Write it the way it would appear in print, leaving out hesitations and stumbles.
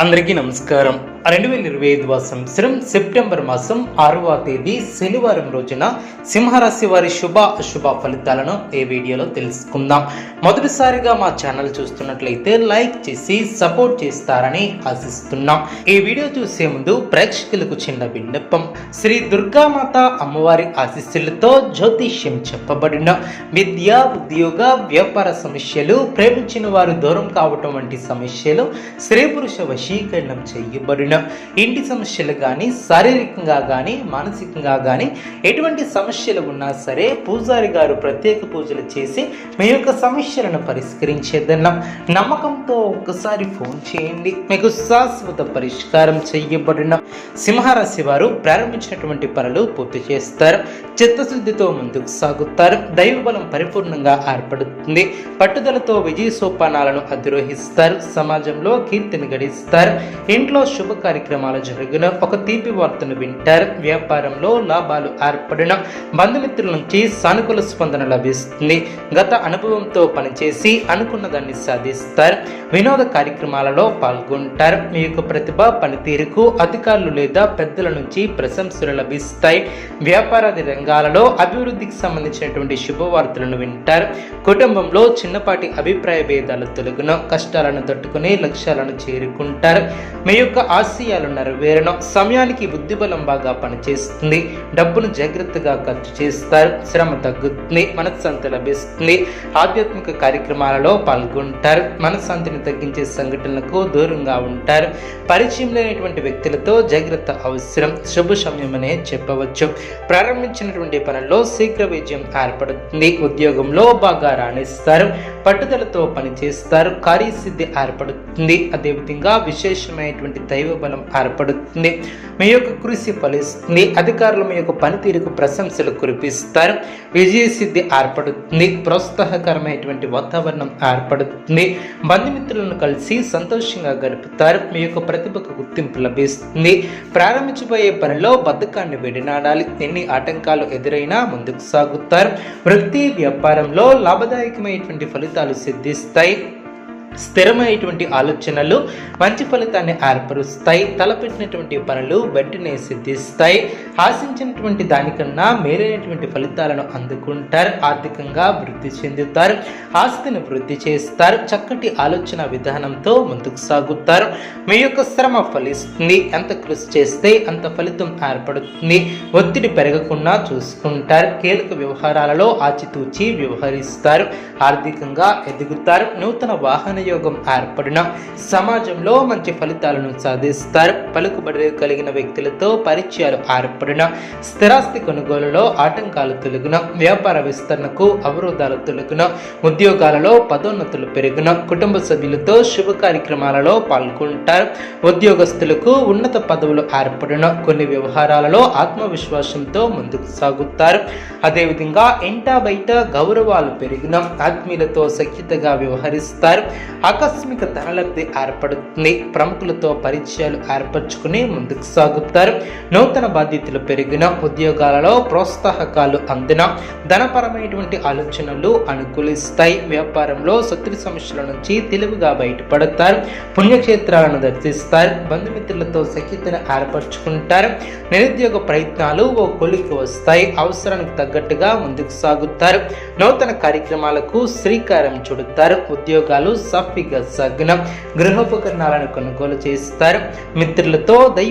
అందరికీ నమస్కారం. 2025 సంవత్సరం సెప్టెంబర్ మాసం 6వ తేదీ శనివారం రోజున సింహరాశి వారి శుభ అశుభ ఫలితాలను ఈ వీడియోలో తెలుసుకుందాం. మొదటిసారిగా మా ఛానల్ చూస్తున్నట్లయితే లైక్ చేసి సపోర్ట్ చేస్తారని ఆశిస్తున్నాం. ఈ వీడియో చూసే ముందు ప్రేక్షకులకు చిన్న విన్నపం. శ్రీ దుర్గామాత అమ్మవారి ఆశీస్సులతో జ్యోతిష్యం చెప్పబడిన విద్య, ఉద్యోగ, వ్యాపార సమస్యలు, ప్రేమించిన వారు దూరం కావటం వంటి సమస్యలు, స్త్రీ పురుష వశీకరణం చేయబడిన ఇంటి సమస్యలు కానీ, శారీరకంగా కానీ, మానసికంగా కానీ ఎటువంటి సమస్యలు ఉన్నా సరే పూజారి గారు ప్రత్యేక పూజలు చేసి మీ యొక్క సమస్యలను పరిష్కరించేదన్నాం. నమ్మకంతో ఒక్కసారి ఫోన్ చేయండి, మీకు శాశ్వత పరిష్కారం చేయబడిన. సింహరాశి వారు ప్రారంభించినటువంటి పనులు పూర్తి చేస్తారు, చిత్తశుద్ధితో ముందుకు సాగుతారు, దైవ బలం పరిపూర్ణంగా ఏర్పడుతుంది, పట్టుదలతో విజయ సోపానాలను అధిరోహిస్తారు, సమాజంలో కీర్తిని గడిస్తారు, ఇంట్లో శుభ కార్యక్రమాలు జరిగిన ఒక తీపి వార్తను వింటారు, వ్యాపారంలో లాభాలు ఏర్పడిన, బంధుమిత్రుల నుంచి సానుకూల స్పందన లభిస్తుంది, గత అనుభవంతో పనిచేసి అనుకున్న దాన్ని సాధిస్తారు, వినోద కార్యక్రమాలలో పాల్గొంటారు, మీ యొక్క ప్రతిభ పనితీరుకు అధికారులు లేదా పెద్దల నుంచి ప్రశంసలు లభిస్తాయి, వ్యాపారాది రంగాలలో అభివృద్ధికి సంబంధించినటువంటి శుభవార్తలను వింటారు, కుటుంబంలో చిన్నపాటి అభిప్రాయ భేదాలు తొలగును, కష్టాలను తట్టుకుని లక్ష్యాలను చేరుకుంటారు, మీ యొక్క ఆశయాలు నెరవేరను, సమయానికి బుద్ధిబలం బాగా పనిచేస్తుంది, డబ్బును జాగ్రత్తగా ఖర్చు చేస్తారు, శ్రమ తగ్గుతుంది, మనశ్శాంతి లభిస్తుంది, ఆధ్యాత్మిక కార్యక్రమాలలో పాల్గొంటారు, మనశ్శాంతిని తగ్గించే సంఘటనలకు దూరంగా ఉంటారు, పరిచయం లేనటువంటి వ్యక్తులతో జాగ్రత్త అవసరం, శుభ సమయమనే చెప్పవచ్చు. ప్రారంభించినటువంటి పనుల్లో శీఘ్ర విజయం ఏర్పడుతుంది, ఉద్యోగంలో బాగా రాణిస్తారు, పట్టుదలతో పనిచేస్తారు, కార్యసిద్ధి ఏర్పడుతుంది, అదేవిధంగా విశేషమైనటువంటి దైవ బలం ఏర్పడుతుంది, మీ యొక్క కృషి ఫలిస్తుంది, అధికారులు మీ యొక్క పనితీరుకు ప్రశంసలు కురిపిస్తారు, విజయ సిద్ధి ఏర్పడుతుంది, ప్రోత్సాహకరమైనటువంటి వాతావరణం ఏర్పడుతుంది, బంధుమిత్రులను కలిసి సంతోషంగా గడుపుతారు, మీ యొక్క ప్రతిభకు గుర్తింపు లభిస్తుంది, ప్రారంభించబోయే పనిలో బద్ధకాన్ని విడనాడాలి, ఎన్ని ఆటంకాలు ఎదురైనా ముందుకు సాగుతారు, వృత్తి వ్యాపారంలో లాభదాయకమైనటువంటి ఫలితాలు సిద్ధిస్తాయి, స్థిరమైనటువంటి ఆలోచనలు మంచి ఫలితాన్ని ఏర్పరుస్తాయి, తలపెట్టినటువంటి పనులు వెంటనే సిద్ధిస్తాయి, ఆశించినటువంటి దానికన్నా మేలైనటువంటి ఫలితాలను అందుకుంటారు, ఆర్థికంగా వృద్ధి చెందుతారు, ఆస్తిని వృద్ధి చేస్తారు, చక్కటి ఆలోచన విధానంతో ముందుకు సాగుతారు, మీ యొక్క శ్రమ ఫలిస్తుంది, ఎంత కృషి చేస్తే అంత ఫలితం ఏర్పడుతుంది, ఒత్తిడి పెరగకుండా చూసుకుంటారు, కీలక వ్యవహారాలలో ఆచితూచి వ్యవహరిస్తారు, ఆర్థికంగా ఎదుగుతారు, నూతన వాహన యోగం ఏర్పడిన, సమాజంలో మంచి ఫలితాలను సాధిస్తారు, పలుకుబడి కలిగిన వ్యక్తులతో పరిచయాలు ఏర్పడిన, స్థిరాస్తి కొనుగోలులో ఆటంకాలు తొలగిన, వ్యాపార విస్తరణకు అవరోధాలు తొలగిన, ఉద్యోగాలలో పదోన్నతులు పెరిగిన, కుటుంబ సభ్యులతో శుభ కార్యక్రమాలలో పాల్గొంటారు, ఉద్యోగస్తులకు ఉన్నత పదవులు ఏర్పడిన, కొన్ని వ్యవహారాలలో ఆత్మవిశ్వాసంతో ముందుకు సాగుతారు, అదేవిధంగా ఇంటా బయట గౌరవాలు పెరిగిన, ఆత్మీయులతో సఖ్యతగా వ్యవహరిస్తారు, ఆకస్మిక ధనలబ్ధి ఏర్పడుతుంది, ప్రముఖులతో పరిచయాలు ఏర్పరచుకుని ముందుకు సాగుతారు, నూతన బాధ్యతలు పెరిగిన, ఉద్యోగాలలో ప్రోత్సాహకాలు అందిన, ధనపరమైనటువంటి ఆలోచనలు అనుకూలిస్తాయి, వ్యాపారంలో శత్రు సమస్యల నుంచి తెలివిగా బయటపడతారు, పుణ్యక్షేత్రాలను దర్శిస్తారు, బంధుమిత్రులతో సఖ్యతను ఏర్పరచుకుంటారు, నిరుద్యోగ ప్రయత్నాలు ఓ కొలికి వస్తాయి, అవసరానికి తగ్గట్టుగా ముందుకు సాగుతారు, నూతన కార్యక్రమాలకు శ్రీకారం చుడతారు, ఉద్యోగాలు సాఫీగా సాగిన, గృహోపకరణాలను కొనుగోలు చేస్తారు, మిత్రులతో దైవ